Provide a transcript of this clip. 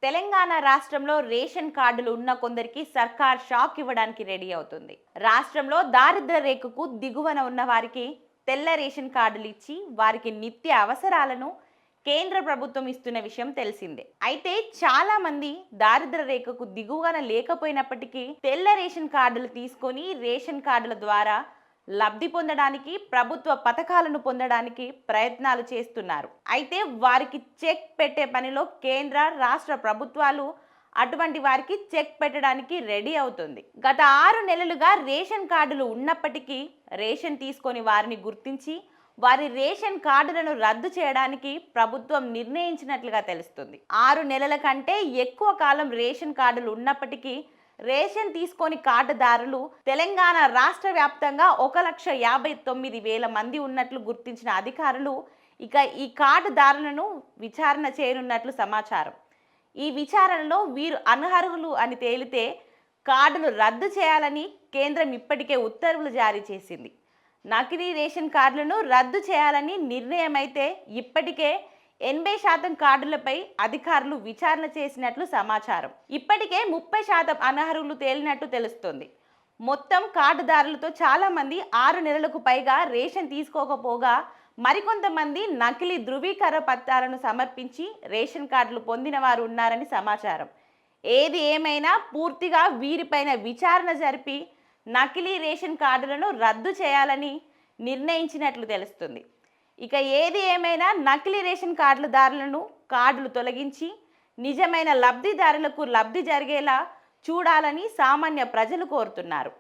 తెలంగాణ రాష్ట్రంలో రేషన్ కార్డులు ఉన్న కొందరికి సర్కార్ షాక్ ఇవ్వడానికి రెడీ అవుతుంది. రాష్ట్రంలో దారిద్ర్య రేఖకు దిగువన ఉన్న వారికి తెల్ల రేషన్ కార్డులు ఇచ్చి వారికి నిత్య అవసరాలను కేంద్ర ప్రభుత్వం ఇస్తున్న విషయం తెలిసిందే. అయితే చాలా మంది దారిద్ర్య రేఖకు దిగువన లేకపోయినప్పటికీ తెల్ల రేషన్ కార్డులు తీసుకొని రేషన్ కార్డుల ద్వారా లబ్ధి పొందడానికి, ప్రభుత్వ పథకాలను పొందడానికి ప్రయత్నాలు చేస్తున్నారు. అయితే వారికి చెక్ పెట్టే పనిలో కేంద్ర రాష్ట్ర ప్రభుత్వాలు అటువంటి వారికి చెక్ పెట్టడానికి రెడీ అవుతుంది. గత 6 నెలలుగా రేషన్ కార్డులు ఉన్నప్పటికీ రేషన్ తీసుకొని వారిని గుర్తించి వారి రేషన్ కార్డులను రద్దు చేయడానికి ప్రభుత్వం నిర్ణయించినట్లుగా తెలుస్తుంది. 6 నెలల కంటే ఎక్కువ కాలం రేషన్ కార్డులు ఉన్నప్పటికీ రేషన్ తీసుకొని కార్డుదారులు తెలంగాణ రాష్ట్ర వ్యాప్తంగా 1,59,000 మంది ఉన్నట్లు గుర్తించిన అధికారులు ఇక ఈ కార్డుదారులను విచారణ చేయనున్నట్లు సమాచారం. ఈ విచారణలో వీరు అనర్హులు అని తేలితే కార్డులు రద్దు చేయాలని కేంద్రం ఇప్పటికే ఉత్తర్వులు జారీ చేసింది. నకిలీ రేషన్ కార్డులను రద్దు చేయాలని నిర్ణయమైతే ఇప్పటికే 80% కార్డులపై అధికారులు విచారణ చేసినట్లు సమాచారం. ఇప్పటికే 30% అనర్హులు తేలినట్టు తెలుస్తోంది. మొత్తం కార్డుదారులతో చాలా మంది 6 నెలలకు పైగా రేషన్ తీసుకోకపోగా మరికొంతమంది నకిలీ ధృవీకరణ పత్రాలను సమర్పించి రేషన్ కార్డులు పొందిన వారు ఉన్నారని సమాచారం. ఏది ఏమైనా పూర్తిగా వీరిపైన విచారణ జరిపి నకిలీ రేషన్ కార్డులను రద్దు చేయాలని నిర్ణయించినట్లు తెలుస్తుంది. ఇక ఏది ఏమైనా నకిలీ రేషన్ కార్డుదారులను కార్డులు తొలగించి నిజమైన లబ్ధిదారులకు లబ్ధి జరిగేలా చూడాలని సామాన్య ప్రజలు కోరుతున్నారు.